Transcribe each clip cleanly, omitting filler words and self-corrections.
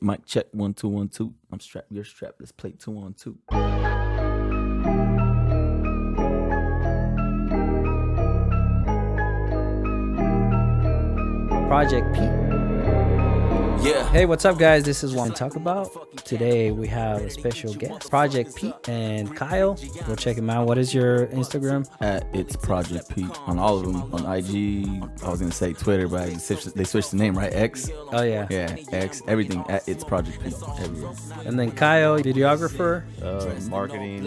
Mic check 1 2 1 2. I'm strapped. You're strapped. Let's play 2 on 2. Project Pete. Yeah. Hey, what's up, guys? This is One Talk About. Today we have a special guest, Project Pete and Kyle. Go check him out. What is your Instagram? At It's Project Pete on all of them. On IG, I was gonna say Twitter, but they switched the name, right? X. Oh yeah. Yeah, X. Everything at It's Project Pete. Everywhere. And then Kyle, videographer. Marketing,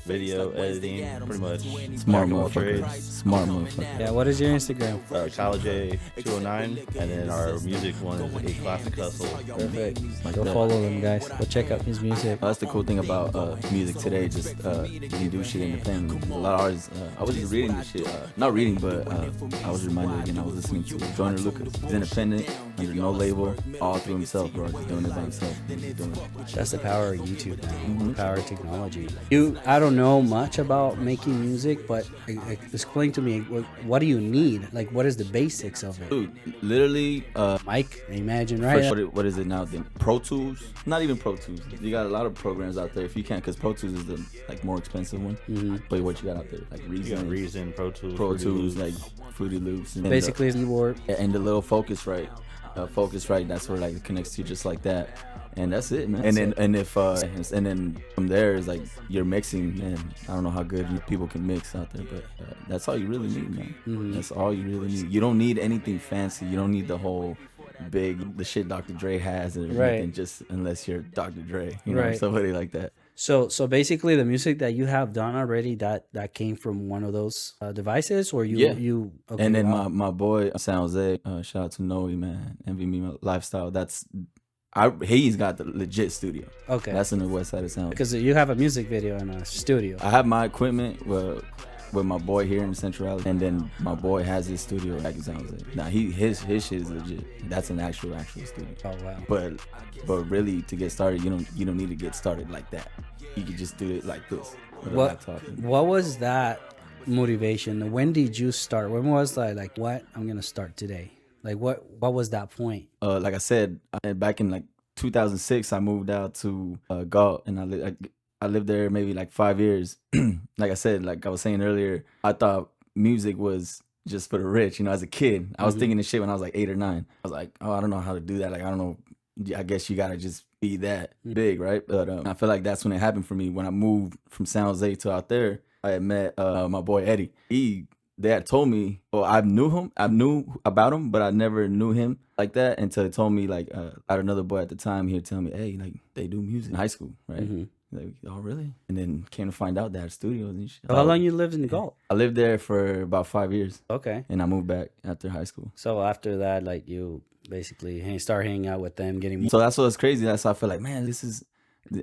video editing, pretty much. Smart Jack of all motherfucker. trades. Smart motherfucker. Yeah. What is your Instagram? College A 209, and then our music one is A Classic Hustle. Perfect. Like Go that. follow him, guys. Go check out his music. That's the cool thing about music today. Just you can do shit independently. A lot of artists. I was just reading this shit. Not reading, but I was reminded again. I was listening to Joyner Lucas. He's independent, under no label, all through himself, bro. Just doing it by himself. Just doing it. That's the power of YouTube, man. The power of technology. I don't know much about making music, but explain to me, what do you need? Like, what is the basics of it? Dude, literally, Mic, I imagine, right? what is it now? Then Pro Tools? Not even Pro Tools. You got a lot of programs out there. If you can't, because Pro Tools is the more expensive one. But what you got out there, like You got Reason, Reason, Pro Tools, Pro Fruity Tools, Loops. like Fruity Loops, and Basically, it's keyboard. and the little Focusrite. Focusrite, that's where like it connects to you just like that. And that's it, man. And then from there is like your mixing, man. I don't know how good people can mix out there, but that's all you really need, man. That's all you really need. You don't need anything fancy. You don't need the whole the shit Dr. Dre has and everything, Right. just unless you're Dr. Dre, you know, Right. somebody like that. So basically, the music that you have done already, that came from one of those devices, or Yeah. okay, And then wow. my boy San Jose, shout out to Noe, man, Envy Me Lifestyle. He's got the legit studio. Okay, That's in the west side of town. because you have a music video in a studio. I have my equipment with my boy here in Central Valley, and then my boy has his studio back in San Jose. Now his shit is legit. That's an actual studio. Oh wow. But really, to get started, you don't need to get started like that. You can just do it like this with a laptop. What was that motivation? When did you start? When was like what I'm gonna start today? Like what was that point? Like I said, back in like 2006, I moved out to Galt, and I lived there maybe like 5 years. Like I said, like I was saying earlier, I thought music was just for the rich. You know, as a kid, I was thinking this shit when I was like 8 or 9. I was like, oh, I don't know how to do that. Like, I don't know. I guess you gotta just be that big, right? But I feel like that's when it happened for me. When I moved from San Jose to out there, I had met my boy Eddie. They had told me, well, I knew about him, but I never knew him like that until he told me, like, I had another boy at the time here tell me, hey, like, they do music in high school, right? Like, oh, really? And then came to find out they had studios and shit. So how long you lived in Galt? I lived there for about 5 years, Okay. and I moved back after high school. So after that, like you basically start hanging out with them, getting more. So that's what's crazy. That's why I feel like, man,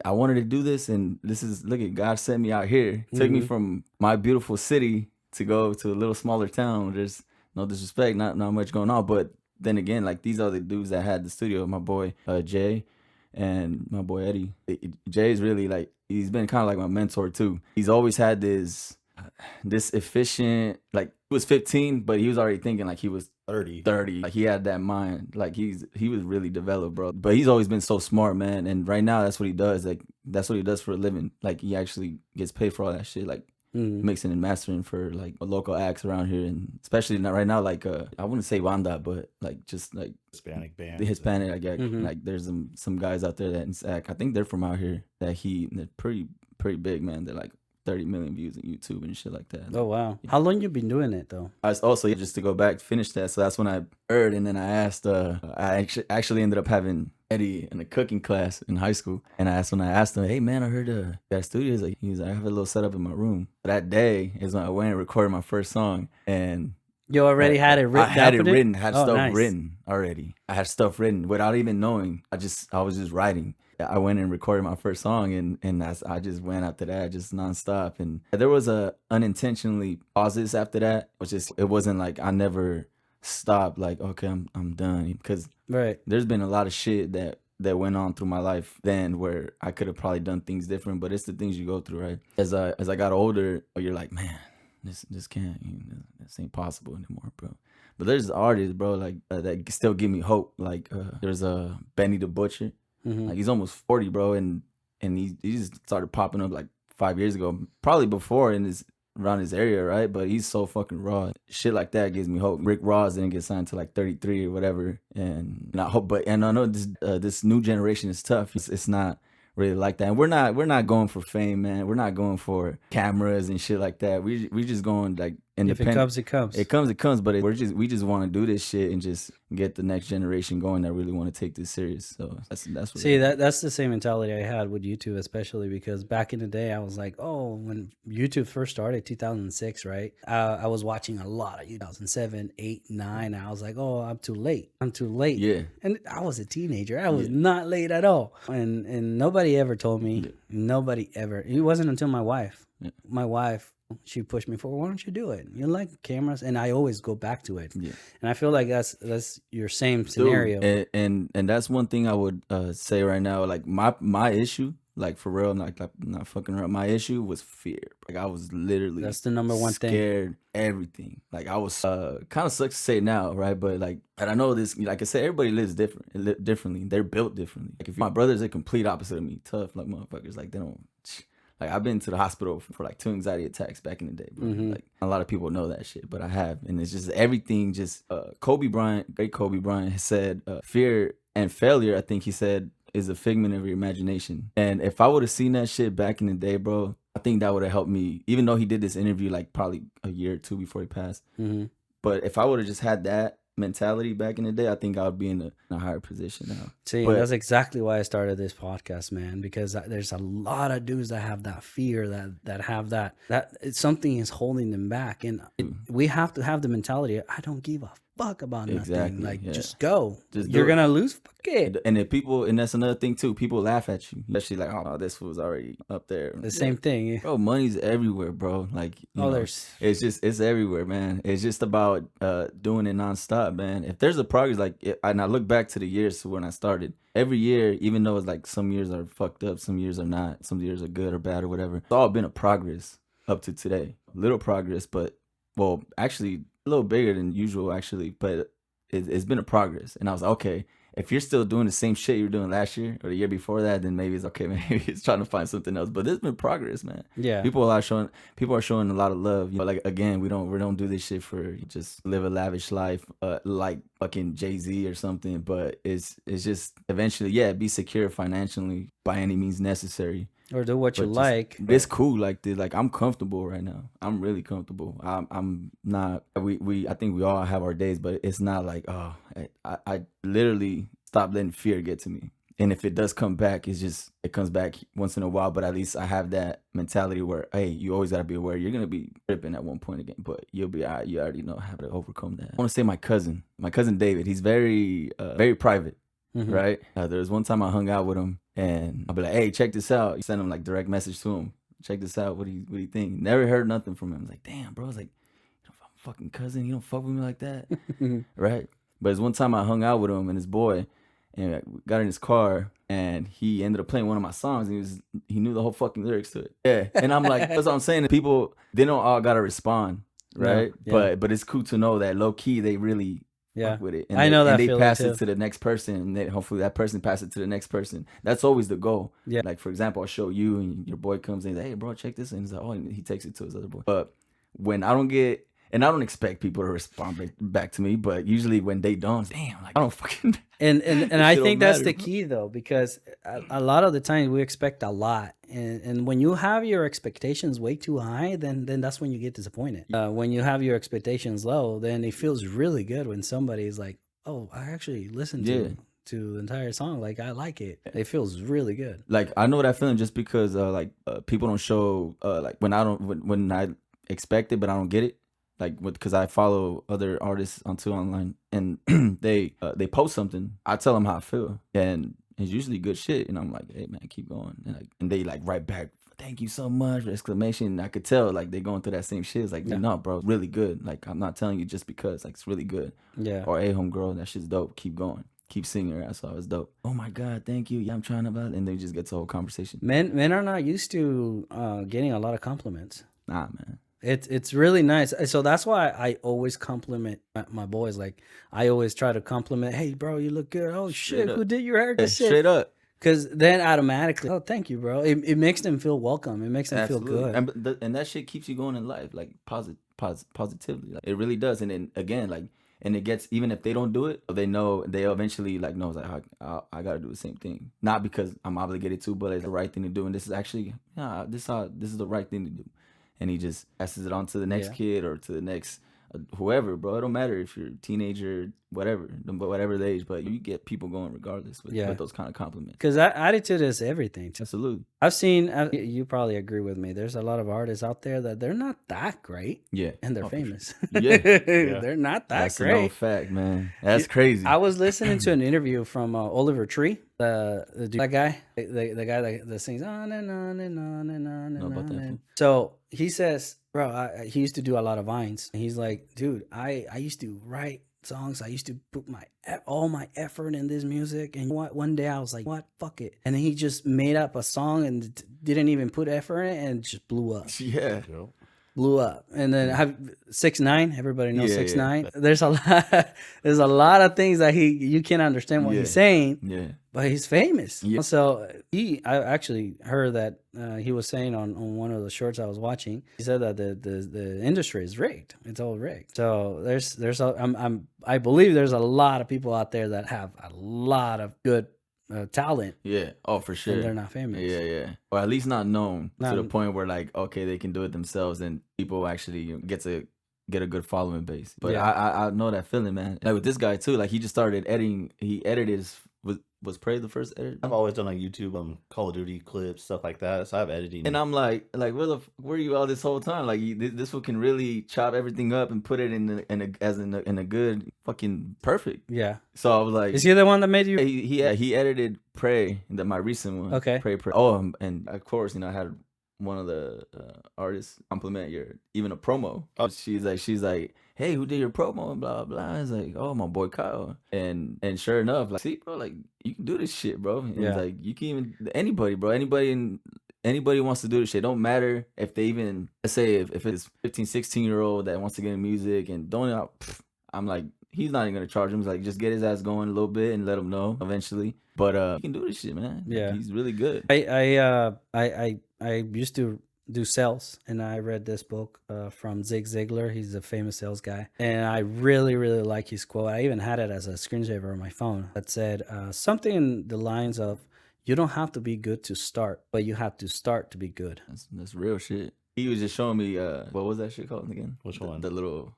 I wanted to do this, and look at God sent me out here. Took me from my beautiful city to go to a little smaller town. There's no disrespect, not much going on, but then again, like these are the dudes that had the studio. My boy Jay and my boy Eddie. Jay's really like, he's been kind of like my mentor too. He's always had this efficient, like he was 15, but he was already thinking like he was 30. Like he had that mind. Like he was really developed, bro. But he's always been so smart, man. And right now that's what he does. Like that's what he does for a living. Like he actually gets paid for all that shit. Like mixing and mastering for like local acts around here, and especially right now, like I wouldn't say Wanda, but like just like Hispanic band. the Hispanic, I get like there's some guys out there that in Sac, I think they're from out here, they're pretty big, man. They're like 30 million views on YouTube and shit like that. Oh wow. How long you been doing it though? I was also, just to go back, finish that. So that's when I heard, and then I asked. I actually ended up having Eddie in a cooking class in high school, and I asked him, "Hey man, I heard you got a studio." He's like, "I have a little setup in my room." That day is when I went and recorded my first song, and You already had it written. I had it written, Oh, stuff nice. written already. I had stuff written without even knowing. I was just writing. I went and recorded my first song, and I just went after that, just nonstop. And there was unintentionally pauses after that, it wasn't like I never stopped. Like, okay, I'm done, because Right. there's been a lot of shit that went on through my life then where I could have probably done things different, but it's the things you go through, right? As I got older, you're like, man, this can't, this ain't possible anymore, bro. But there's artists, bro, like that still give me hope. Like there's Benny the Butcher. Like he's almost 40, bro, and he just started popping up like 5 years ago, probably before around his area, right? But he's so fucking raw. Shit like that gives me hope. Rick Ross didn't get signed to like 33 or whatever, and I hope. But and I know this new generation is tough. It's not really like that. And we're not going for fame, man. We're not going for cameras and shit like that. We just going like independent. If it comes, it comes. It comes. But we just want to do this shit and just get the next generation going that really want to take this serious. So that's what that's the same mentality I had with YouTube, especially because back in the day I was like, oh, when YouTube first started, 2006, right? I was watching a lot of 2007, 8, 9. I was like, oh, I'm too late. Yeah. And I was a teenager. I was not late at all. And nobody ever told me. Yeah. Nobody ever. It wasn't until my wife. Yeah. My wife, she pushed me forward. Why don't you do it? You like cameras, and I always go back to it. Yeah. And I feel like that's your same scenario. Dude, and that's one thing I would say right now. Like my issue, like for real, like not fucking around. My issue was fear. Like I was literally that's the number one thing. Scared everything. Like I was kind of sucks to say now, right? But like, and I know this. Like I said, everybody lives differently. They're built differently. Like if my brother's a complete opposite of me, tough like motherfuckers. Like they don't. Like I've been to the hospital for like 2 anxiety attacks back in the day, bro. Like a lot of people know that shit, but I have, and it's just everything. Just Kobe Bryant, great Kobe Bryant, said fear and failure. I think he said is a figment of your imagination. And if I would have seen that shit back in the day, bro, I think that would have helped me. Even though he did this interview like probably a year or two before he passed, but if I would have just had that mentality back in the day, I think I would be in a higher position now. See, that's exactly why I started this podcast, man, because there's a lot of dudes that have that fear, that have that something is holding them back, and we have to have the mentality, I don't give a fuck about nothing. Like just go. You're gonna lose. Fuck it. And if people, and that's another thing too, people laugh at you, especially like, oh, this was already up there. The same thing, bro. Money's everywhere, bro. Like, it's everywhere, man. It's just about doing it nonstop, man. If there's a progress, like, and I look back to the years when I started. Every year, even though it's like some years are fucked up, some years are not, some years are good or bad or whatever, it's all been a progress up to today. Little progress, but well, actually a little bigger than usual, actually, but it's been a progress. And I was like, okay, if you're still doing the same shit you were doing last year or the year before that, then maybe it's okay. Maybe it's trying to find something else. But there's been progress, man. Yeah, people are showing a lot of love. You know, like again, we don't do this shit for just live a lavish life, like fucking Jay-Z or something. But it's just eventually, be secure financially by any means necessary. Or do what you like. It's cool, like I'm comfortable right now. I'm really comfortable. I'm not. I think we all have our days, but it's not like I literally stopped letting fear get to me. And if it does come back, it comes back once in a while. But at least I have that mentality where, hey, you always gotta be aware you're gonna be tripping at one point again, but you'll be alright. You already know how to overcome that. I want to say my cousin David. He's very very private. Right. There was one time I hung out with him, and I'll be like, "Hey, check this out." You send him like direct message to him. Check this out. What do you think? Never heard nothing from him. I was like, damn, bro. I was like, I'm fucking cousin. You don't fuck with me like that, right? But it's one time I hung out with him and his boy, and we got in his car, and he ended up playing one of my songs. And he knew the whole fucking lyrics to it. Yeah. And I'm like, that's what I'm saying. People, they don't all gotta respond, right? Yeah. But it's cool to know that low key they really. With it. And I know that they pass too. it to the next person, and then hopefully that person passes it to the next person. That's always the goal. Yeah. Like for example, I'll show you, and your boy comes in, he's like, "Hey, bro, check this," and he's like, "Oh," and he takes it to his other boy. But when I don't get, and I don't expect people to respond back to me, but usually when they don't, damn, like I don't fucking. And I think that's the key though, because a lot of the time we expect a lot, and when you have your expectations way too high, then that's when you get disappointed. When you have your expectations low, then it feels really good when somebody's like, "Oh, I actually listened to the entire song. Like I like it." It feels really good. Like I know that feeling just because people don't show like when I expect it but I don't get it. Like, because I follow other artists online, and they post something, I tell them how I feel, and it's usually good shit, and I'm like, hey man, keep going, and they like write back, thank you so much, exclamation. And I could tell like they're going through that same shit. It's like, no, bro, really good. Like I'm not telling you just because, like it's really good. Yeah. Or hey, homegirl, that shit's dope. Keep going. Keep singing your ass off. It's dope. Oh my god, thank you. Yeah, I'm trying to, and they just get to the whole conversation. Men are not used to getting a lot of compliments. Nah, man. It's really nice. So that's why I always compliment my boys. Like I always try to compliment, hey bro, you look good. Oh shit, who did your hair? Straight up. Because then automatically, oh, thank you, bro. It makes them feel welcome. It makes them Absolutely. feel good. And that shit keeps you going in life, like positively. Like, it really does. And then again, like, and it gets, even if they don't do it, they know, they eventually like knows like I got to do the same thing. Not because I'm obligated to, but it's the right thing to do. And this is actually, this is the right thing to do. And he just passes it on to the next kid or to the next whoever, bro. It don't matter if you're a teenager, whatever the age, but you get people going regardless with those kind of compliments. Because attitude is everything. Absolutely. I've seen, you probably agree with me, there's a lot of artists out there that they're not that great. Yeah. And they're famous. Sure. Yeah. They're not that That's great. That's a fact, man. That's crazy. I was listening to an interview from Oliver Tree, the dude, that guy, the guy that sings on and on and on and on and on. And so he says, bro, he used to do a lot of vines. And he's like, dude, I used to write songs. I used to put all my effort in this music. And one day I was like, what? Fuck it. And then he just made up a song and didn't even put effort in it and just blew up. Yeah. Blew up. And then have 6ix9ine. Everybody knows 6ix9ine. Yeah. There's a lot of things that you can't understand what he's saying. Yeah. But he's famous. Yeah. So I actually heard that he was saying on one of the shorts I was watching, he said that the industry is rigged. It's all rigged. So I believe there's a lot of people out there that have a lot of good talent. Yeah. Oh, for sure. And they're not famous. Yeah. Or at least not known to the point where like, okay, they can do it themselves and people actually get a good following base. But I know that feeling, man. Like with this guy too, like he just started editing. He edited was Prey the first editor? I've always done like YouTube, Call of Duty clips, stuff like that. So I have editing. And I'm like, where were you all this whole time? Like this one can really chop everything up and put it in a good fucking perfect. Yeah. So I was like, is he the one that made you? He edited Prey, my recent one. Okay. Prey. Oh, and of course, I had one of the artists compliment even a promo. Oh. She's like, hey, who did your promo and blah blah. It's like, oh, my boy Kyle. And sure enough, like, see, bro, like you can do this shit, bro. And it's like you can even anybody, bro. Anybody wants to do this shit. Don't matter if they even, let's say if it's 15, 16-year-old that wants to get in music and don't. I'm like, he's not even gonna charge him. He's like, just get his ass going a little bit and let him know eventually. But you can do this shit, man. Yeah, he's really good. I used to do sales, and I read this book from Zig Ziglar. He's a famous sales guy, and I really, really like his quote. I even had it as a screensaver on my phone that said something in the lines of, "You don't have to be good to start, but you have to start to be good." That's real shit. He was just showing me what was that shit called again? Which one? The little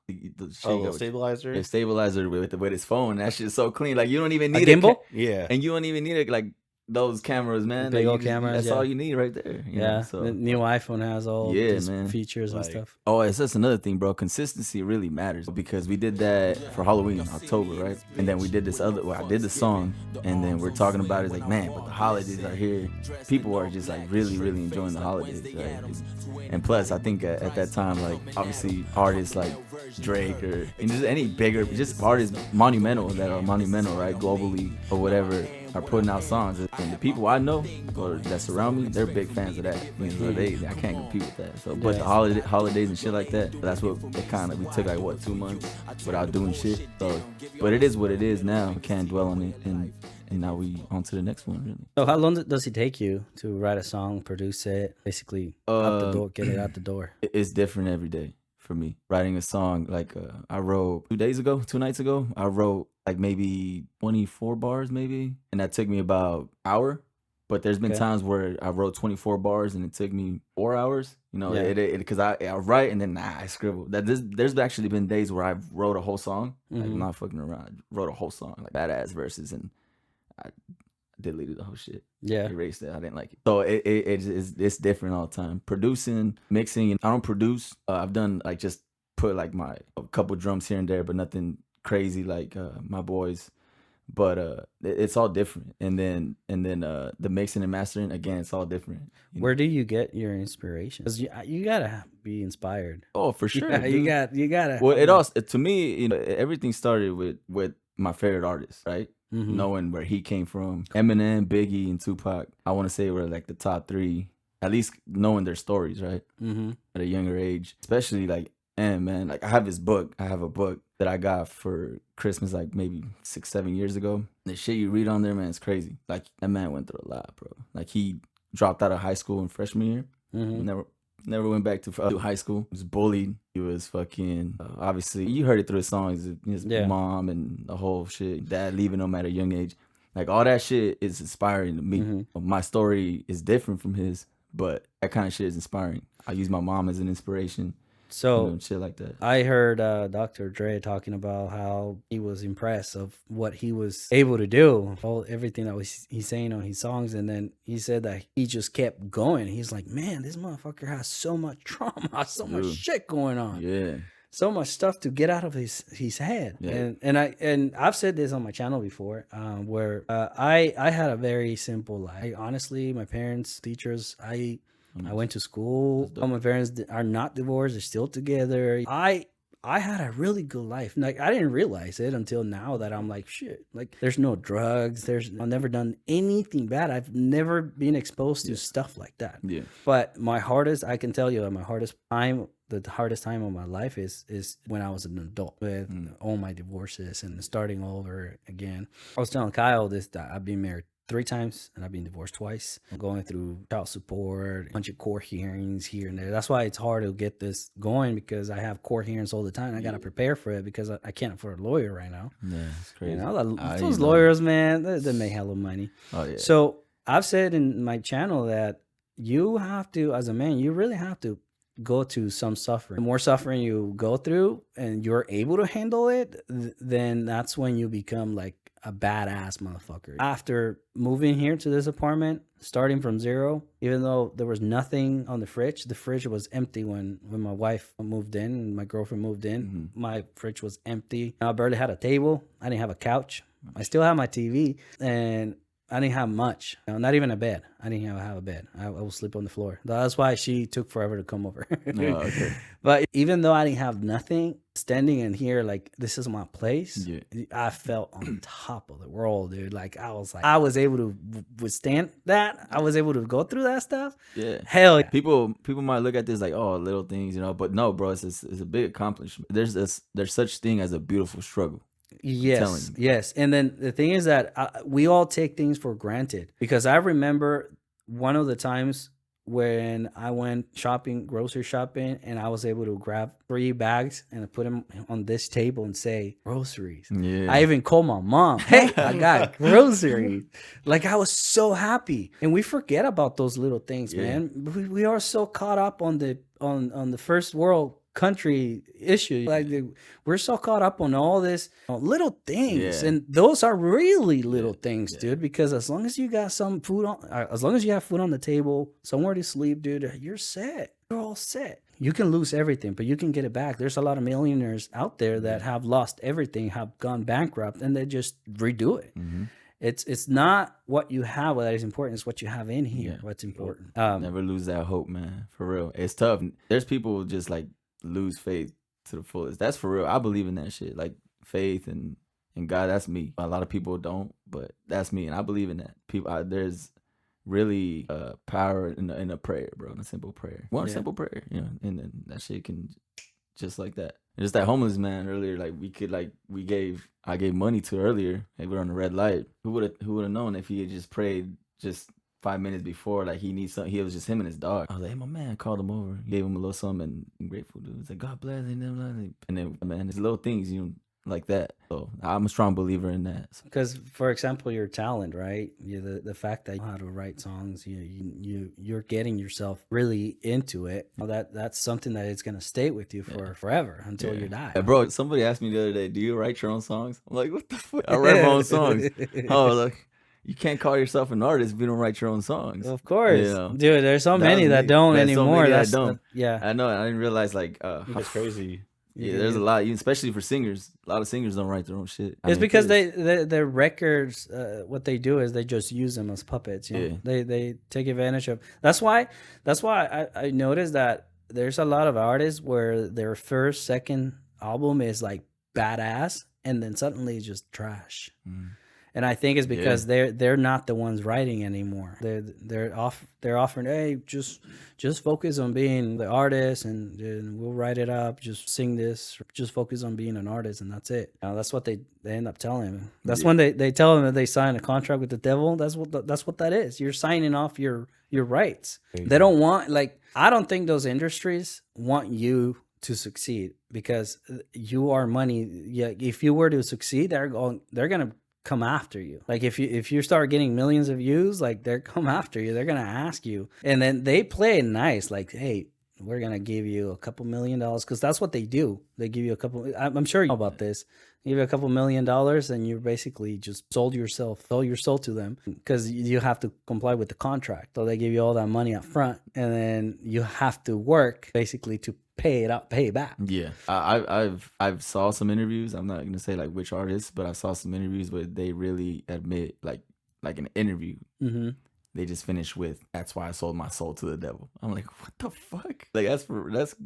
stabilizer. A stabilizer with his phone. That shit's so clean. Like you don't even need a gimbal. Yeah, and you don't even need it like those cameras, man. Big old cameras. That's all you need right there. You know? So the new iPhone has all these features and stuff. Oh, it's just another thing, bro. Consistency really matters because we did that for Halloween in October, right? And then we did this I did the song, and then we're talking about it like, man, but the holidays are here. People are just like really, really enjoying the holidays, right? And plus, I think at that time, like obviously artists like Drake or just any bigger, just artists that are monumental, right, globally or whatever, are putting out songs, and the people I know or that surround me, they're big fans of that. I can't compete with that. So, but the holidays and shit like that, that's what it kind of, we took like 2 months without doing shit. So, but it is what it is now. We can't dwell on it, and now we on to the next one. Really. So, how long does it take you to write a song, produce it, basically out the door, get it out the door? It's different every day. For me, writing a song, like I wrote 2 nights ago, I wrote like maybe 24 bars maybe, and that took me about an hour. But there's been times where I wrote 24 bars and it took me 4 hours, because I write and then I scribble. There's actually been days where I've wrote a whole song, like I'm not fucking around, I wrote a whole song, like badass verses, and I deleted the whole shit. Erased it. I didn't like it. So it's different all the time. Producing, mixing, I don't produce. I've done like just put like a couple drums here and there, but nothing crazy like my boys. But it's all different. And then the mixing and mastering, again, it's all different. Where do you get your inspiration? Because you gotta be inspired. Oh, for sure. Yeah, you gotta. Well, it also, to me, everything started with my favorite artists, right? Mm-hmm. Knowing where he came from. Eminem, Biggie, and Tupac, I want to say were like the top 3, at least knowing their stories, right? Mm-hmm. At a younger age, especially like And man, like I have his book. I have a book that I got for Christmas like maybe 6-7 years ago. The shit you read on there, man, it's crazy. Like that man went through a lot, bro. Like he dropped out of high school in freshman year. Never went back to high school. He was bullied. He was fucking obviously you heard it through his songs. His mom and the whole shit. Dad leaving him at a young age. Like all that shit is inspiring to me. My story is different from his, but that kind of shit is inspiring. I use my mom as an inspiration. So shit like that. I heard Dr. Dre talking about how he was impressed of what he was able to do, everything that he's saying on his songs, and then he said that he just kept going. He's like, man, this motherfucker has so much trauma, so much shit going on. Yeah. So much stuff to get out of his head. Yeah. And I've said this on my channel before, where I had a very simple life. Honestly, my parents, teachers, I went to school. All my parents are not divorced; they're still together. I had a really good life. Like I didn't realize it until now that I'm like, shit. Like there's no drugs. I've never done anything bad. I've never been exposed to stuff like that. Yeah. But I can tell you, my hardest time. The hardest time of my life is when I was an adult with all my divorces and starting over again. I was telling Kyle that I've been married 3 times and I've been divorced twice. I'm going through child support, a bunch of court hearings here and there. That's why it's hard to get this going, because I have court hearings all the time. I got to prepare for it because I can't afford a lawyer right now. Yeah, it's crazy. Those lawyers, man, they make hella money. Oh, yeah. So I've said in my channel that you have to, as a man, you really have to go to some suffering. The more suffering you go through and you're able to handle it, then that's when you become like a badass motherfucker. After moving here to this apartment, starting from zero, even though there was nothing on the fridge was empty when my wife moved in and my girlfriend moved in. My fridge was empty. I barely had a table. I didn't have a couch. I still have my TV, and I didn't have much, not even a bed. I didn't have a bed. I would sleep on the floor. That's why she took forever to come over. Okay. But even though I didn't have nothing, standing in here, like, this is my place, I felt on top of the world, dude. Like, I was able to withstand that. I was able to go through that stuff. Yeah. Hell yeah. People might look at this like, oh, little things, but no, bro, it's a big accomplishment. There's such thing as a beautiful struggle. Yes. And then the thing is that we all take things for granted, because I remember one of the times when I went grocery shopping, and I was able to grab 3 bags and put them on this table and say groceries. Yeah. I even called my mom, hey, I got groceries. Like, I was so happy. And we forget about those little things, man. We are so caught up on the first world country issue. Like, we're so caught up on all this little things, and those are really little things, dude, because as long as you got some food as long as you have food on the table, somewhere to sleep, dude, you're set. You're all set. You can lose everything, but you can get it back. There's a lot of millionaires out there that have lost everything, have gone bankrupt, and they just redo it. It's not what you have that is important. It's what you have in here. What's important. Never lose that hope, man. For real. It's tough. There's people just like lose faith to the fullest. That's for real. I believe in that shit. Like faith and God, that's me. A lot of people don't, but that's me, and I believe in that. There's really power in a prayer, bro. In a simple prayer. One simple prayer, and then that shit can just like that. And just that homeless man earlier, like I gave money to earlier. Like, we were on the red light. Who would have known if he had just prayed just 5 minutes before, like he needs something. He was just him and his dog. I was like, hey, my man called him over, gave him a little something, and I'm grateful, dude. He's like, God bless him. And then, man, there's little things, like that. So I'm a strong believer in that. Because, for example, your talent, right? The fact that you know how to write songs, you're getting yourself really into it. That's something that is gonna stay with you for forever until you die. Yeah, bro, somebody asked me the other day, do you write your own songs? I'm like, what the fuck? I write my own songs. Oh, like, you can't call yourself an artist if you don't write your own songs. Of course. Dude, there's so many that don't anymore. That don't. I know. I didn't realize, like, that's crazy. Yeah, there's a lot, especially for singers. A lot of singers don't write their own shit. It's because their records, what they do is they just use them as puppets. They take advantage of. That's why I noticed that there's a lot of artists where their first, second album is like badass, and then suddenly it's just trash. And I think it's because they're not the ones writing anymore. They're offering, hey, just focus on being the artist, and we'll write it up. Just sing this. Just focus on being an artist, and that's it. That's what they end up telling him. That's when they tell him that they sign a contract with the devil. That's what that is. You're signing off your rights. They don't want, like, I don't think those industries want you to succeed, because you are money. Yeah, if you were to succeed, they're gonna come after you. Like if you start getting millions of views, like they're come after you. They're gonna ask you, and then they play it nice. Like, hey, we're gonna give you a couple $1 million, because that's what they do. They give you a couple. I'm sure you know about this. They give you a couple $1 million, and you basically just sold your soul to them, because you have to comply with the contract. So they give you all that money up front, and then you have to work basically to pay it back. Yeah, I've saw some interviews. I'm not gonna say like which artists, but I saw some interviews where they really admit, like an interview. Mm-hmm. They just finished with, "That's why I sold my soul to the devil." I'm like, what the fuck? Like that's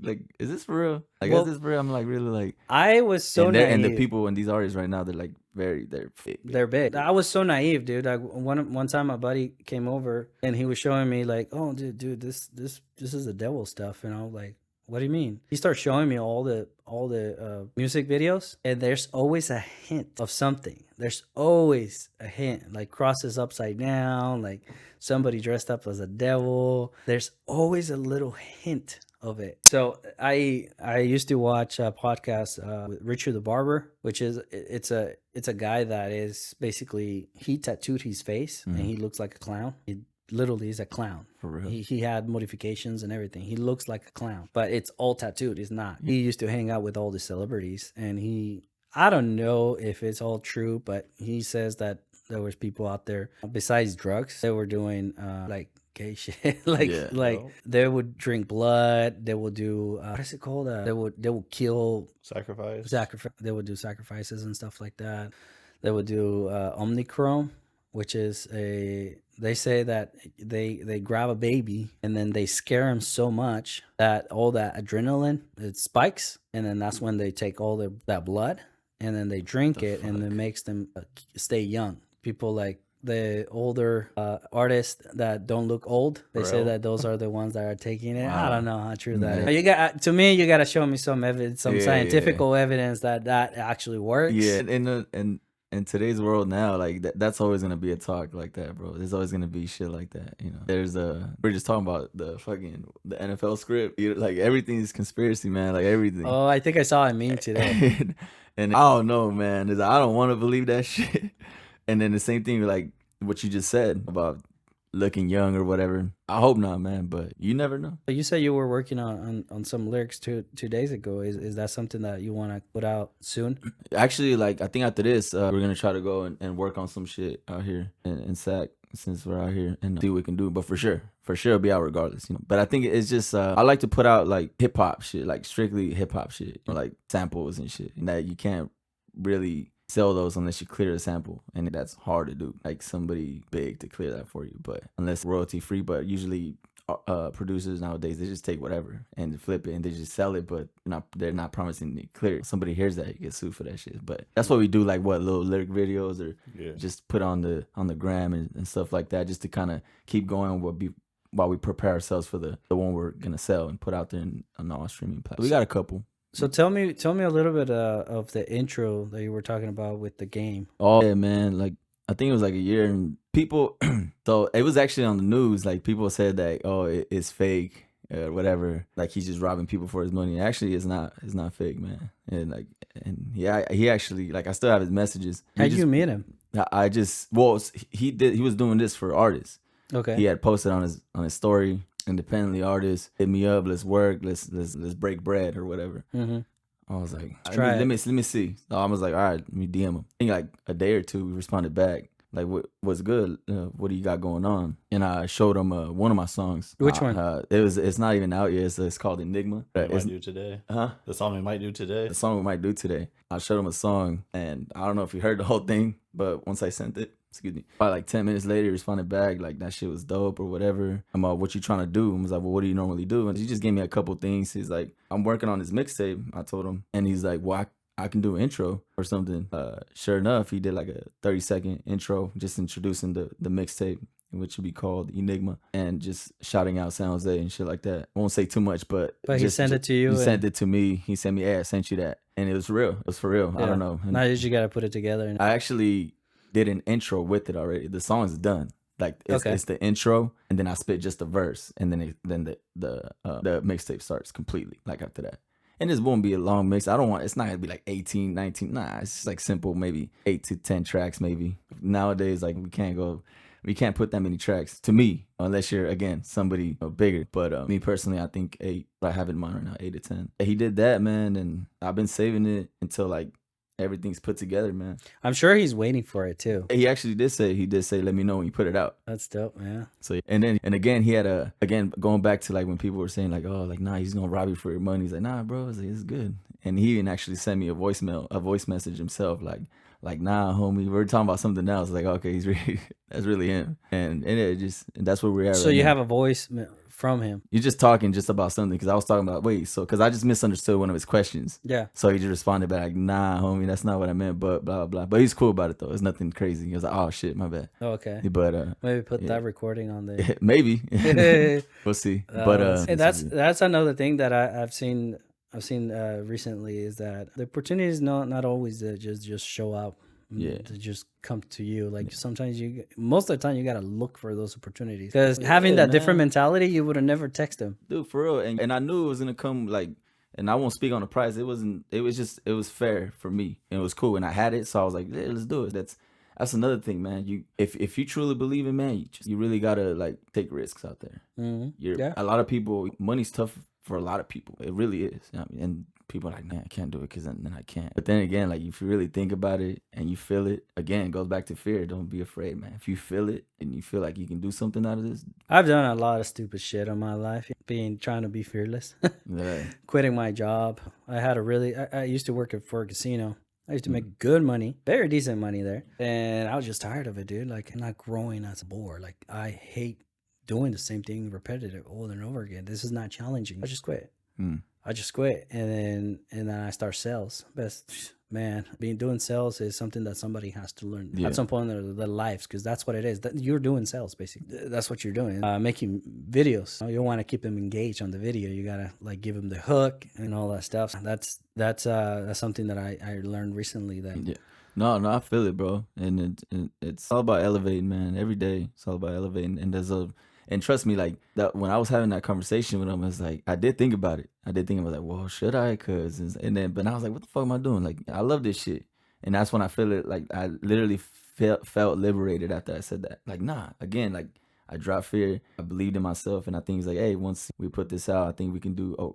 like, is this for real? Like, is this for real? I'm like, really, like, I was so naive. And the people and these artists right now, they're like they're big. They're big. I was so naive, dude. One time my buddy came over and he was showing me like, oh, dude, this is the devil stuff, and I was like, what do you mean? He starts showing me all the music videos, and there's always a hint of something. There's always a hint, like crosses upside down, like somebody dressed up as a devil. There's always a little hint of it. So I used to watch a podcast with Richard the Barber, which is it's a guy that is basically, he tattooed his face and he looks like a clown. He literally is a clown. For real. He had modifications and everything. He looks like a clown, but it's all tattooed. It's not. He used to hang out with all the celebrities, and I don't know if it's all true, but he says that there was people out there besides drugs, they were doing like gay shit. They would drink blood. They would do what is it called? They would kill sacrifice. They would do sacrifices and stuff like that. They would do omnichrome, which is they say that they grab a baby and then they scare him so much that all that adrenaline, it spikes, and then that's when they take all that blood and then they drink it, and it makes them stay young. People like the older artists that don't look old, they say that those are the ones that are taking it. Wow. I don't know how true that is. You got to show me some evidence, some scientific evidence that actually works. Yeah, and in today's world now, like that's always gonna be a talk like that, bro. There's always gonna be shit like that, you know. We're just talking about the NFL script. Like everything's conspiracy, man. Like everything. Oh, I think I saw a meme today. and I don't know, man. I don't want to believe that shit. And then the same thing, like what you just said about looking young or whatever. I hope not, man, but you never know. You said you were working on some lyrics 2 days ago. Is that something that you want to put out soon? Actually, like I think after this, we're gonna try to go and work on some shit out here in Sac, since we're out here, and see what we can do. But for sure it'll be out regardless, you know. But I think it's just I like to put out like hip hop shit, like strictly hip hop shit, you know, like samples and shit, and that you can't really sell those unless you clear the sample, and that's hard to do, like somebody big to clear that for you. But unless royalty free, but usually producers nowadays, they just take whatever and flip it and they just sell it, but they're not promising to clear it. Somebody hears that, you get sued for that shit. But that's what we do, like little lyric videos, or just put on the gram and stuff like that, just to kind of keep going while we prepare ourselves for the one we're gonna sell and put out there on all streaming platforms. We got a couple. So tell me a little bit of the intro that you were talking about with the game. Oh yeah, man. Like I think it was like a year, and people. So it was actually on the news. Like people said that, oh, it's fake or whatever. Like he's just robbing people for his money. Actually, it's not. It's not fake, man. And he actually, like, I still have his messages. How'd you meet him? He was doing this for artists. Okay. He had posted on his story. Independently artists, hit me up, let's work, let's break bread or whatever. Mm-hmm. I was like, let me see. So I was like, all right, let me DM him. I think like a day or two, we responded back, like, what's good? What do you got going on? And I showed him one of my songs. Which one? It's not even out yet. It's called Enigma. We might do today. The song we might do today. The song we might do today. I showed him a song, and I don't know if he heard the whole thing, but once I sent it, probably like 10 minutes later, he responded back like that shit was dope or whatever. I'm like, what you trying to do? I was like, well, what do you normally do? And he just gave me a couple things. He's like, I'm working on this mixtape. I told him, and he's like, well, I can do an intro or something. Sure enough, he did like a 30-second intro, just introducing the mixtape, which would be called Enigma, and just shouting out San Jose and shit like that. I won't say too much, but he sent it to you. He sent it to me. He sent me, hey, I sent you that. And it was real. It was for real. I don't know. Now you just got to put it together. I actually did an intro with it already. The song is done. Like it's the intro, and then I spit just the verse, and then the mixtape starts completely like after that. And this won't be a long mix. It's not gonna be like 18, 19. Nah, it's just like simple, maybe 8 to 10 tracks maybe. Nowadays, like we can't put that many tracks to me unless you're, again, somebody bigger. But me personally, I think 8. I have it in mind right now, 8 to 10. He did that, man, and I've been saving it until like everything's put together, man. I'm sure he's waiting for it too. He actually did say, let me know when you put it out. That's dope, man. So, and again, he had going back to like when people were saying like, oh, like, nah, he's gonna rob you for your money. He's like, nah, bro, it's good. And he even actually sent me a voice message himself, like, nah, homie, we're talking about something else. Like, okay, that's really him. And that's where we're at. So right you now. have a voice from him. You're just talking just about something, because I was talking about because I just misunderstood one of his questions. Yeah. So he just responded back like, nah, homie, that's not what I meant, but blah blah. But he's cool about it though. It's nothing crazy. He was like, oh shit, my bad. Oh, okay. But maybe put that recording on there. Maybe. We'll see. But that's another thing that I've seen recently, is that the opportunities not always just show up. Yeah, to just come to you. Like sometimes most of the time you gotta look for those opportunities, because having that different mentality, you would have never texted them, dude, for real. And I knew it was gonna come, like, and I won't speak on the price. It was fair for me, and it was cool, and I had it, so I was like, yeah, let's do it. That's another thing, man. If you truly believe in, man, you really gotta like take risks out there. Mm-hmm. A lot of people, money's tough for a lot of people. It really is. You know what I mean? And people are like, nah, I can't do it because then I can't. But then again, like, if you really think about it and you feel it, again, it goes back to fear. Don't be afraid, man. If you feel it and you feel like you can do something out of this. I've done a lot of stupid shit in my life, trying to be fearless. Yeah. Quitting my job. I used to work for a casino. I used to make good money, very decent money there. And I was just tired of it, dude. Like, I'm not growing as a bore. Like, I hate doing the same thing repetitive over and over again. This is not challenging. I just quit. I just quit, and then I start sales. Man, doing sales is something that somebody has to learn at some point in their lives, because that's what it is. You're doing sales, basically. That's what you're doing. Making videos. You want to keep them engaged on the video. You gotta like give them the hook and all that stuff. That's something that I learned recently. No, I feel it, bro. And it's all about elevating, man. Every day, it's all about elevating. And trust me, like, that when I was having that conversation with him, I was like, I did think about it. Like, well, should I? But I was like, what the fuck am I doing? Like, I love this shit. And that's when I feel it. Like, I literally felt liberated after I said that. Like, nah, again, like, I dropped fear. I believed in myself, and I think it's like, hey, once we put this out, I think we can do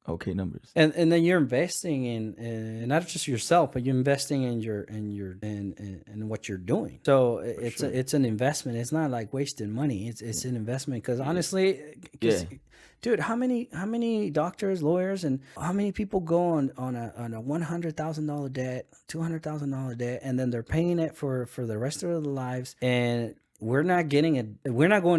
okay numbers. And then you're investing in not just yourself, but you're investing in what you're doing. So it's an investment. It's not like wasting money. It's an investment, because honestly, dude, how many doctors, lawyers, and how many people go on a $100,000 debt, $200,000 debt, and then they're paying it for the rest of their lives, and we're not going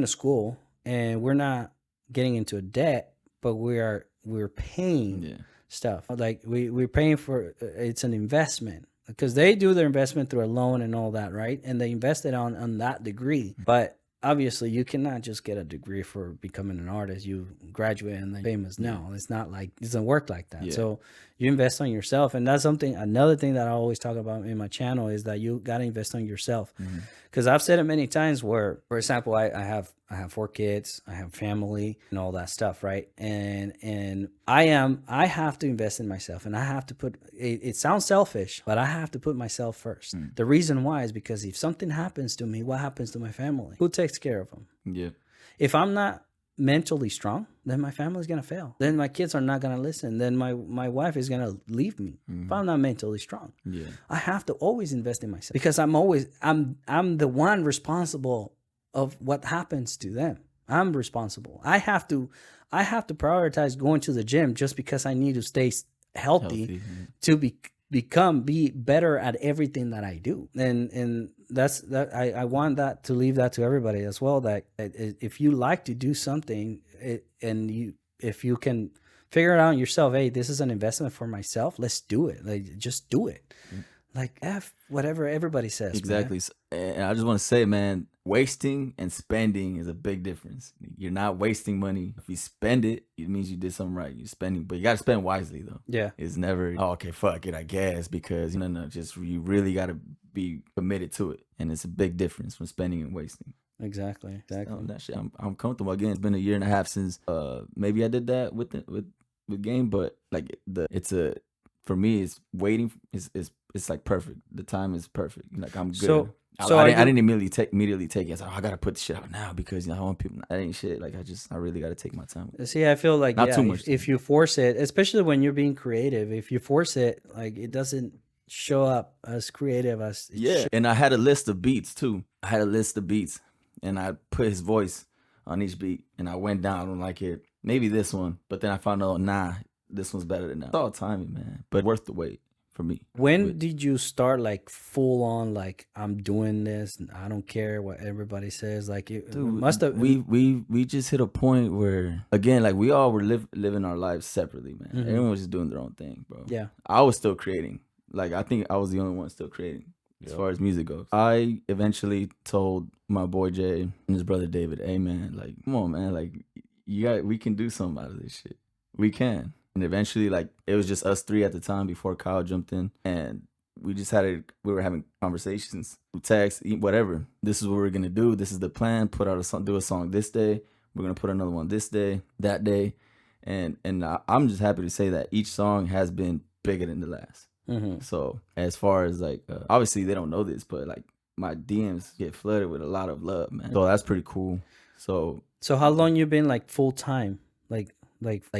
to school, and we're not getting into a debt, but we're paying stuff. Like we're paying for, it's an investment, because they do their investment through a loan and all that, right? And they invested on that degree. But obviously you cannot just get a degree for becoming an artist. You graduate and then famous. No, it's not like, it doesn't work like that. So you invest on yourself. And that's another thing that I always talk about in my channel, is that you got to invest on yourself. Because I've said it many times where, for example, I have 4 kids, I have family and all that stuff, right? And I have to invest in myself, and I have to put, it sounds selfish, but I have to put myself first. The reason why is because if something happens to me, what happens to my family? Who takes care of them? Yeah. If I'm not mentally strong, then my family's gonna fail. Then my kids are not gonna listen. Then my wife is gonna leave me if I'm not mentally strong. I have to always invest in myself, because I'm the one responsible of what happens to them. I'm responsible. I have to prioritize going to the gym just because I need to stay healthy to be better at everything that I do. And that's that. I want that to leave that to everybody as well, that if you like to do something, if you can figure it out yourself. Hey, this is an investment for myself. Let's do it. Like, just do it. Like, F whatever everybody says. Exactly. And I just want to say, man, wasting and spending is a big difference. You're not wasting money. If you spend it, it means you did something right. You're spending, but you got to spend wisely, though. Yeah. It's never, oh, okay, fuck it, I guess, because just you really got to be committed to it. And it's a big difference from spending and wasting. Exactly. So that shit, I'm comfortable. Again, it's been a year and a half since maybe I did that with game, but like for me, it's waiting. It's like perfect. The time is perfect. Like I'm good. So I didn't immediately take it. I was like, oh, I gotta put the shit out now because I want people. That ain't shit. Like I really gotta take my time. See, I feel like not too much. If you force it, especially when you're being creative, if you force it, like it doesn't show up as creative as And I had a list of beats too. And I put his voice on each beat, and I went down on like it. Maybe this one, but then I found out, nah, this one's better than that. It's all timing, man, but worth the wait for me. When did you start like full on like I'm doing this and I don't care what everybody says? Like it must have. We just hit a point where again, like we all were living our lives separately, man. Mm-hmm. Everyone was just doing their own thing, bro. Yeah, I was still creating. Like I think I was the only one still creating. As far as music goes, I eventually told my boy Jay and his brother David, "Hey man, like, come on, man, like, we can do something out of this shit. We can." And eventually, like, it was just us three at the time before Kyle jumped in, and we were having conversations through text, whatever. This is what we're gonna do. This is the plan. Put out do a song this day. We're gonna put another one this day, that day, and I'm just happy to say that each song has been bigger than the last. Mm-hmm. So as far as like, obviously they don't know this, but like my DMs get flooded with a lot of love, man. So that's pretty cool. So how long you been like full time, like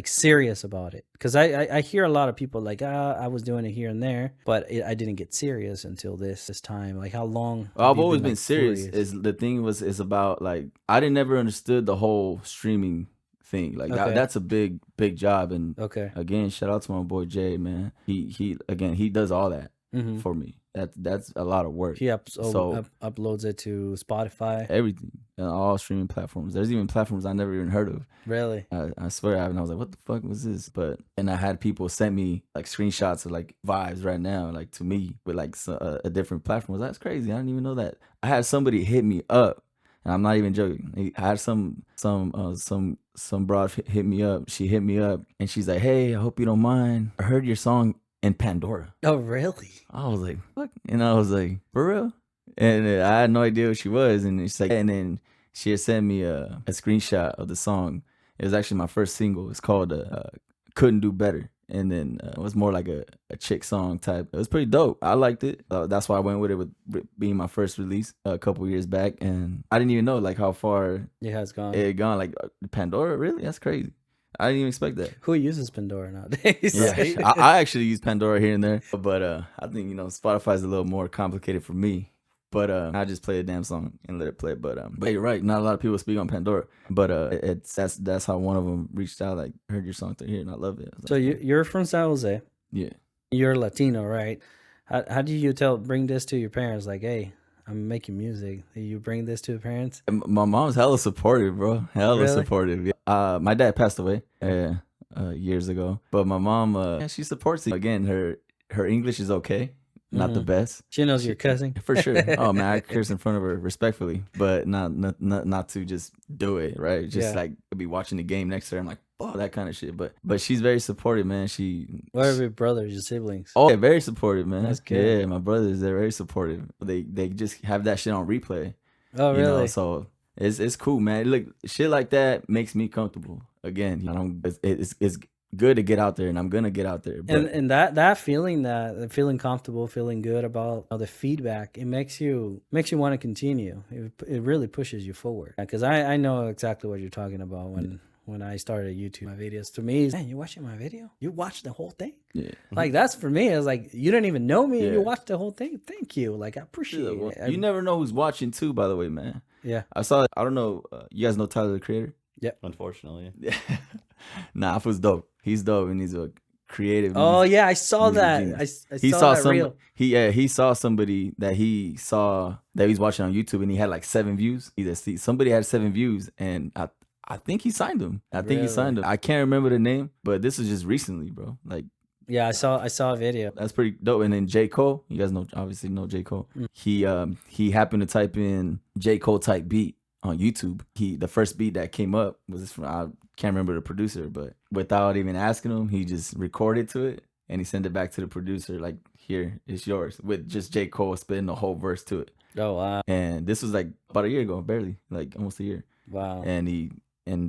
serious about it? Because I hear a lot of people like, I was doing it here and there, but I didn't get serious until this time. Like how long? I've always been serious. Is about like I never understood the whole streaming thing. Like that's a big job. And again, shout out to my boy Jay, man. He does all that for me. That's a lot of work. He uploads it to Spotify, everything, and all streaming platforms. There's even platforms I never even heard of. Really? I swear I haven't. I was like, what the fuck was this? And I had people send me like screenshots of like vibes right now, like to me with like a different platform. That's crazy. I didn't even know that. I had somebody hit me up. And I'm not even joking. I had some broad hit me up. She hit me up and she's like, "Hey, I hope you don't mind. I heard your song in Pandora." Oh, really? I was like, "Fuck," and I was like, "For real?" And I had no idea who she was. And she's like, and then she had sent me a screenshot of the song. It was actually my first single. It's called "Couldn't Do Better." And then it was more like a chick song type. It was pretty dope. I liked it. That's why I went with it with being my first release a couple years back. And I didn't even know like how far it has gone. It had gone. Like Pandora, really? That's crazy. I didn't even expect that. Who uses Pandora nowadays? Yeah, I actually use Pandora here and there. But I think, Spotify's a little more complicated for me. But I just play a damn song and let it play. But you're right. Not a lot of people speak on Pandora. But that's how one of them reached out. Like, heard your song through here and I love it. So you're from San Jose. Yeah. You're Latino, right? How do you bring this to your parents? Like, hey, I'm making music. Do you bring this to the parents? My mom's hella supportive, bro. Hella supportive. Yeah. My dad passed away years ago. But my mom, she supports it. Again, her English is okay. Not the best. She knows you're cussing for sure. Oh man, I curse in front of her respectfully, but not to just do it, right? Just like be watching the game next to her. I'm like, oh, that kind of shit. But she's very supportive, man. What are your brothers, your siblings? Oh, they're very supportive, man. That's good. Yeah, my brothers, they're very supportive. They just have that shit on replay. Oh, really? So it's cool, man. Look, shit like that makes me comfortable. Again, it's good to get out there, and I'm gonna get out there. But and that feeling comfortable, feeling good about the feedback, it makes you want to continue. It really pushes you forward. Because I know exactly what you're talking about when I started YouTube, my videos. To me, man, you watching my video? You watched the whole thing? Yeah. Like that's for me. It's like you didn't even know me, and you watched the whole thing. Thank you. Like I appreciate it. You never know who's watching too, by the way, man. Yeah. I don't know. You guys know Tyler the Creator? Yep. Unfortunately. Yeah. Nah, it was dope. He's dope and he's a creative. Oh yeah, I saw that. I saw that reel. He saw somebody that he's watching on YouTube and he had like 7 views. Somebody had 7 views and I think he signed him. I think he Really? signed him. I can't remember the name, but this was just recently, bro. Like, Yeah, I saw a video. that's pretty dope. And then J. Cole, you guys obviously know J. Cole. He happened to type in J. Cole type beat on YouTube. The first beat that came up was from, I can't remember the producer, but without even asking him, he just recorded to it and he sent it back to the producer like, here, it's yours, with just J. Cole spitting the whole verse to it. Oh wow. And this was like about a year ago, barely, like almost a year. Wow. And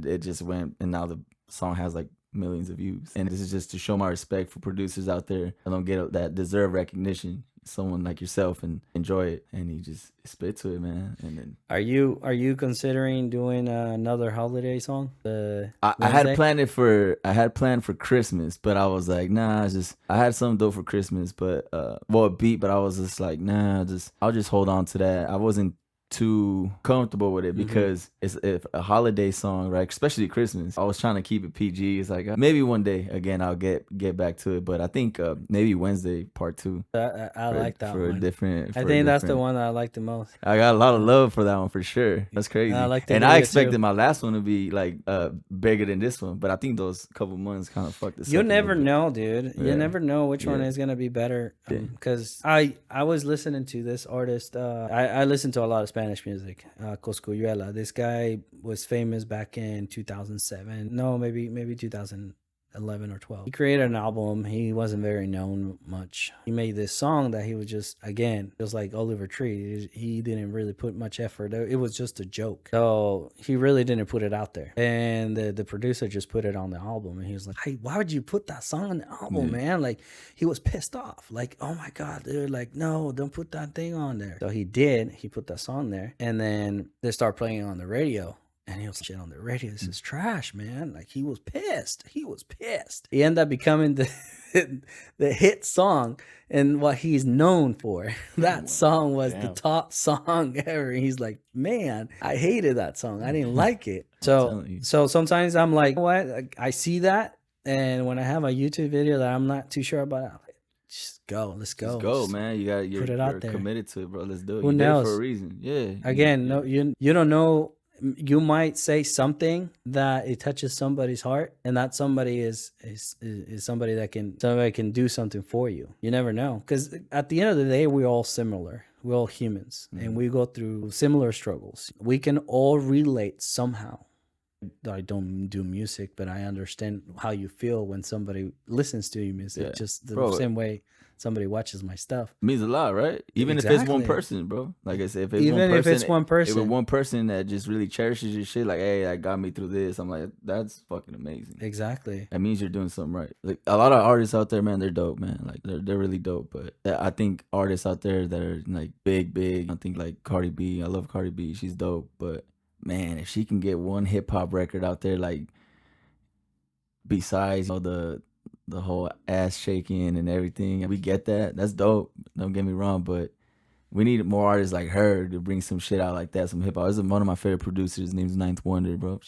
it just went, and now the song has like millions of views. And this is just to show my respect for producers out there that don't get that deserve recognition. Someone like yourself and enjoy it, and he just spit to it, man. And then Are you considering doing another holiday song? I had planned for Christmas, but I was like, nah, I had something dope for Christmas, but a beat, but I was just like, nah, I'll just hold on to that. I wasn't too comfortable with it because it's a holiday song, right? Especially Christmas. I was trying to keep it PG. It's like maybe one day again I'll get back to it, but I think maybe Wednesday part 2. I like that for one. A different. I think that's the one that I like the most. I got a lot of love for that one for sure. That's crazy. I like and I expected my last one to be like bigger than this one, but I think those couple months kind of fucked this. You'll never know, dude. Yeah. You never know which one is gonna be better. Because I was listening to this artist. I listened to a lot of Spanish music. Cosculluela. This guy was famous back in 2007. No, maybe 2011 or 12. He created an album. He wasn't very known much. He made this song that he was just like Oliver Tree. He didn't really put much effort. It was just a joke. So he really didn't put it out there. And the producer just put it on the album. And he was like, hey, why would you put that song on the album, man? Like, he was pissed off. Like, oh my God, dude. Like, no, don't put that thing on there. So he did. He put that song there. And then they start playing it on the radio. And he was shit on the radio. This is trash, man. Like, he was pissed. He ended up becoming the hit song and what he's known for. That song was the top song ever. He's like, man, I hated that song. I didn't like it. So sometimes I'm like, what? I see that, and when I have a YouTube video that I'm not too sure about, I'm like, just go. Let's go. Just go, man. You're put it out there. Committed to it, bro. Let's do it. Who knows? For a reason. Yeah. Again, no, you don't know. You might say something that it touches somebody's heart, and that somebody is somebody that can do something for you. You never know, because at the end of the day, we're all similar. We're all humans, and we go through similar struggles. We can all relate somehow. I don't do music, but I understand how you feel when somebody listens to your music. Just the same way somebody watches my stuff. It means a lot, right? Even if it's one person, bro. Like I said, if it's one person that just really cherishes your shit, like, hey, that got me through this, I'm like, that's fucking amazing. Exactly. That means you're doing something right. Like, a lot of artists out there, man, they're dope, man. Like, they're really dope. But I think artists out there that are like big, I think like Cardi B. I love Cardi B. She's dope. But man, if she can get one hip hop record out there, like, besides the whole ass shaking and everything, we get that. That's dope. Don't get me wrong, but we need more artists like her to bring some shit out like that, some hip hop. This is one of my favorite producers. His name's Ninth Wonder, bro.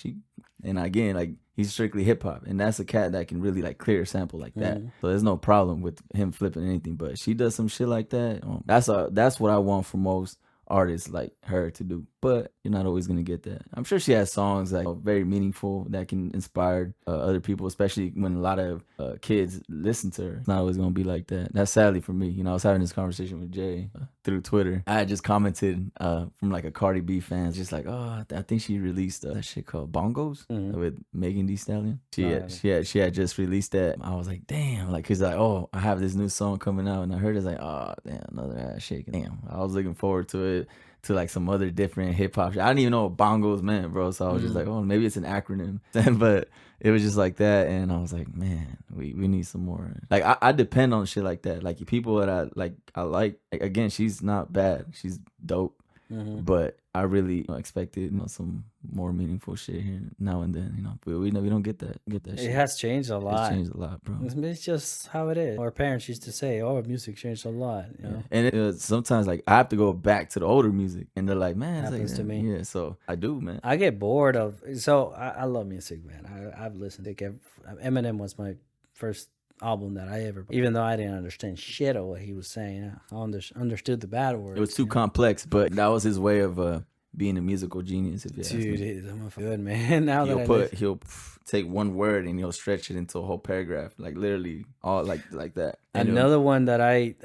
And again, like, he's strictly hip hop, and that's a cat that can really like clear a sample like that. So there's no problem with him flipping anything. But she does some shit like that. That's what I want for most artists like her to do, but you're not always gonna get that. I'm sure she has songs that are very meaningful that can inspire other people, especially when a lot of kids listen to her. It's not always gonna be like that. That's sadly for me. You know, I was having this conversation with Jay through Twitter. I had just commented from like a Cardi B fan, just like, oh, I think she released that shit called Bongos with Megan Thee Stallion. She had just released that. I was like, damn, like, cause like, oh, I have this new song coming out, and I heard it's like, oh, damn, another ass shaking. Damn, I was looking forward to it. To like some other different hip hop shit. I didn't even know what bongos meant, bro. So I was just like, oh, maybe it's an acronym. But it was just like that, and I was like, man, we need some more. Like, I depend on shit like that. Like, people that I like again, she's not bad. She's dope. But I really expected, some more meaningful shit here now and then, But we don't get that shit. It has changed a lot. It's changed a lot, bro. It's just how it is. Our parents used to say, "Oh, music changed a lot." You know? And sometimes, like, I have to go back to the older music, and they're like, "Man, happens like, to me." Yeah, so I do, man. I get bored of. So I love music, man. I've listened to Eminem was my first album that I ever, even though I didn't understand shit of what he was saying. I understood the bad words. It was too complex, but that was his way of being a musical genius. If you ask me. Dude, I'm good, man. Now that He'll take one word and he'll stretch it into a whole paragraph, like literally all like that. And another one that I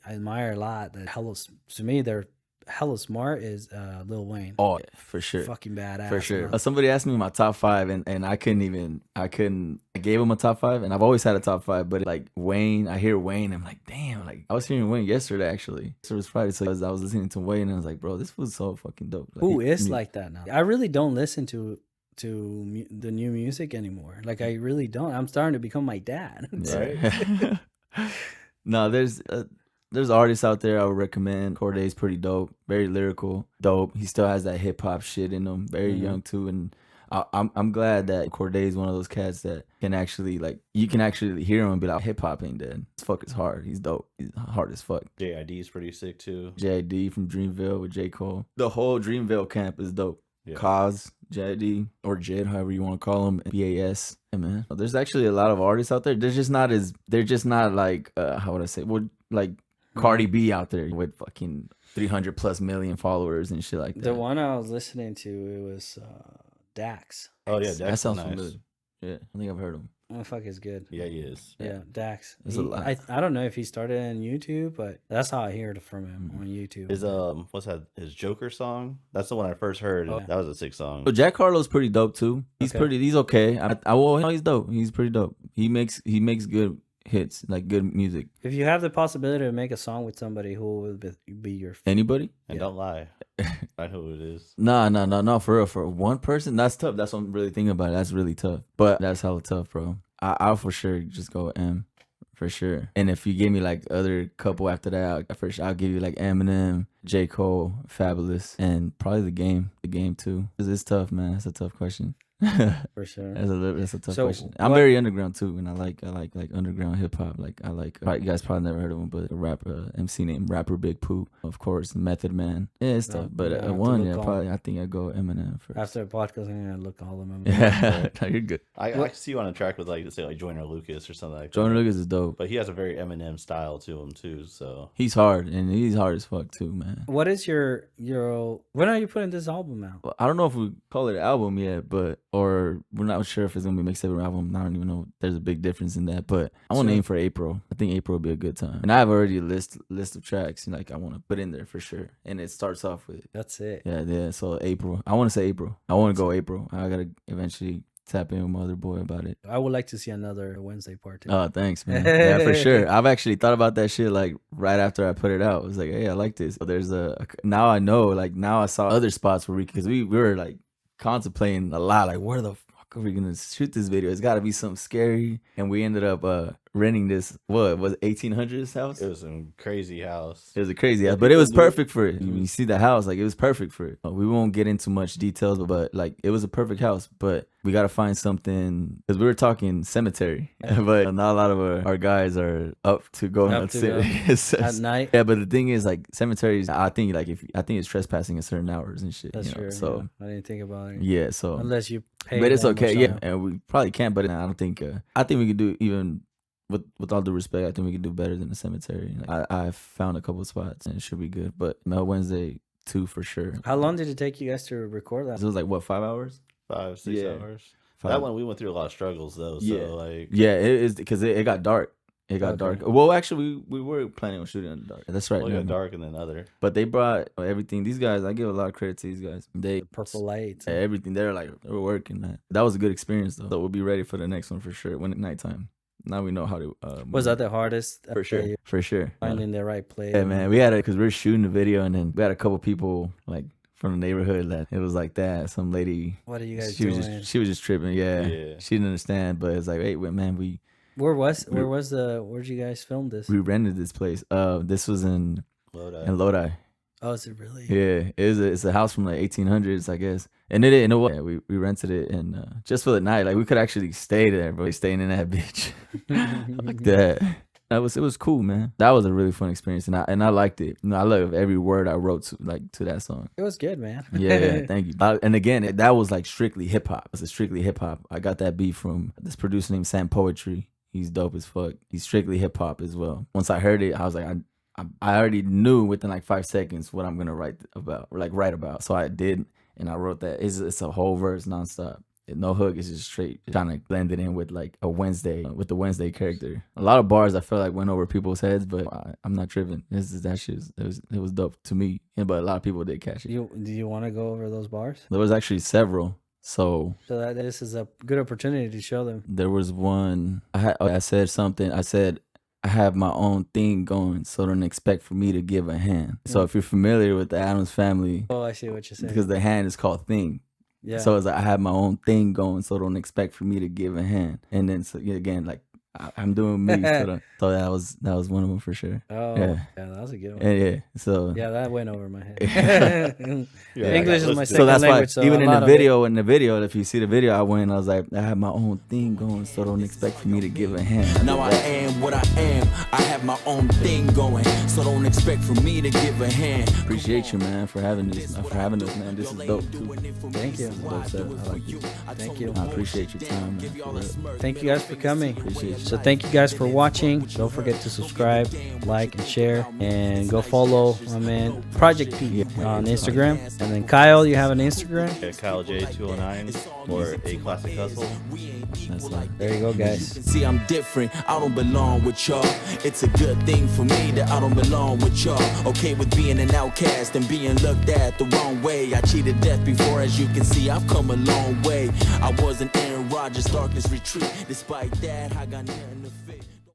admire a lot, that to me they're hella smart, is Lil Wayne. Oh, yeah, for sure. Fucking badass. For sure. Somebody asked me my top 5 and I gave him a top 5 and I've always had a top 5, but like Wayne, I hear Wayne, I'm like, damn, like I was hearing Wayne yesterday actually. So it was Friday, so I was listening to Wayne and I was like, bro, this was so fucking dope. Like, who is like that now? I really don't listen to the new music anymore. Like I really don't. I'm starting to become my dad. Right. No, there's artists out there I would recommend. Cordae's pretty dope, very lyrical, dope. He still has that hip hop shit in him, very young too. And I'm glad that Cordae is one of those cats that can actually you can actually hear him and be like, hip hop ain't dead. This fuck is hard. He's dope. He's hard as fuck. JID is pretty sick too. JID from Dreamville with J. Cole. The whole Dreamville camp is dope. Yeah. Cause, JID, or Jid, however you want to call him, BAS. Yeah, man. There's actually a lot of artists out there. They're just not like how would I say? Well, like Cardi B out there with fucking 300 plus million followers and shit like that. The one I was listening to, it was Dax. Oh yeah, Dax, that sounds nice. familiar. Yeah, I think I've heard him. Oh, fuck, is good. Yeah, he is. Yeah, Dax. I don't know if he started on YouTube, but that's how I heard it from him on YouTube. His what's that? His Joker song. That's the one I first heard. Oh. That was a sick song. So Jack Harlow's pretty dope too. He's okay. He's dope. He's pretty dope. He makes good hits, like good music. If you have the possibility to make a song with somebody, who will be your favorite? Anybody? And don't lie. I know who it is. No, for real. For one person, that's tough. That's what I'm really thinking about. That's really tough. But that's hella tough, bro. I'll for sure just go M, for sure. And if you give me like other couple after that, I'll give you like Eminem, J. Cole, Fabulous, and probably The Game too. It's tough, man. It's a tough question. For sure. That's a tough question. I'm very underground too, and I like underground hip hop. Like you guys probably never heard of him, but a rapper, MC named Rapper Big Pooh, of course, Method Man. Yeah, it's tough. But I think I go Eminem first. After the podcast, I'm gonna look all of them. Yeah, no, you're good. I see you on a track with like Joyner Lucas or something like that. Joyner Lucas is dope, but he has a very Eminem style to him too. So he's hard, and he's hard as fuck too, man. What is your when are you putting this album out? Well, I don't know if we call it an album yet, or we're not sure if it's gonna be a mixtape or album. I don't even know. There's a big difference in that, but I want to aim for April. I think April will be a good time, and I have already a list of tracks, and like I want to put in there for sure. And it starts off with that's it. Yeah. So April. I want to say April. I want to go April. I gotta eventually tap in with my other boy about it. I would like to see another Wednesday part 2. Oh, thanks, man. Yeah, for sure. I've actually thought about that shit like right after I put it out. I was like, hey, I like this. There's now I know, like now I saw other spots where because we were like contemplating a lot, like where the fuck are we gonna shoot this video? It's got to be something scary, and we ended up renting this. What was it, 1800s house? It was a crazy house. It was a crazy house, but it was perfect for it. You see the house, like it was perfect for it. We won't get into much details, but like it was a perfect house. But we got to find something, because we were talking cemetery, but not a lot of our guys are up to going at night. Yeah, but the thing is, like cemeteries, I think it's trespassing at certain hours and shit. That's true. So I didn't think about it. Yeah, so unless you pay, but it's okay. Yeah, and we probably can't. But I don't think. I think we could do even. With all due respect, I think we can do better than the cemetery. I found a couple spots and it should be good. But Mel Wednesday 2 for sure. How long did it take you guys to record that? It was like what, 5 hours? 5, 6 hours. 5. That one we went through a lot of struggles though. So it is because it got dark. It got dark. Well, actually, we were planning on shooting in the dark. That's right. Well, it got dark and then other. But they brought everything. These guys, I give a lot of credit to these guys. They purple lights, everything. They were working, man. That was a good experience though. So we'll be ready for the next one for sure. When at nighttime. Now we know how to. Was that the hardest? For sure. For sure. Finding the right place. Yeah, man. We had it because we were shooting the video, and then we had a couple people like from the neighborhood that it was like that. Some lady. What are you guys doing? She was just tripping. Yeah. She didn't understand, but it's like, hey, man, where'd you guys film this? We rented this place. This was in Lodi. Oh, is it really? Yeah, it's a house from like 1800s, I guess. And we rented it, and just for the night, like we could actually stay there, but staying in that bitch like that. It was cool, man. That was a really fun experience, and I liked it. I love every word I wrote to that song. It was good, man. Yeah, thank you. And again, that was like strictly hip hop. It's a strictly hip hop. I got that beat from this producer named Sam Poetry. He's dope as fuck. He's strictly hip hop as well. Once I heard it, I was like, I already knew within like 5 seconds what I'm gonna write about. So I did, and I wrote that. It's a whole verse nonstop. No hook. It's just straight trying to blend it in with like a Wednesday, with the Wednesday character. A lot of bars I feel like went over people's heads, but I'm not tripping. That shit. It was dope to me, but a lot of people did catch it. Do you want to go over those bars? There was actually several. So that this is a good opportunity to show them. There was one. I said something. I said, I have my own thing going, so don't expect for me to give a hand. So if you're familiar with the Addams Family, oh, I see what you're saying. Because the hand is called thing. Yeah. So it's like, I have my own thing going, so don't expect for me to give a hand. And then again, like I'm doing me. So that was one of them for sure. Oh, yeah, that was a good one. Yeah. So yeah, that went over my head. English is my second language. So even in the video, if you see the video, I was like, I have my own thing going, so don't expect for me to give a hand. Now I am what I am. I have my own thing going, so don't expect for me to give a hand. Appreciate you, man, for having this, man. This is dope too. Thank you. Dope set. I like it. Thank you. I appreciate your time, man. Thank you guys for coming. Appreciate you. So thank you guys for watching. Don't forget to subscribe, like, and share, and go follow my man Project P on Instagram. And then Kyle, you have an Instagram? Yeah, Kyle J209 or A Classic Hustle. That's like, there you go, guys. See, I'm different. I don't belong with y'all. It's a good thing for me that I don't belong with y'all. Okay with being an outcast and being looked at the wrong way. I cheated death before, as you can see, I've come a long way. I wasn't Aaron Rodgers, darkness retreat. Despite that, I got nothing to fit.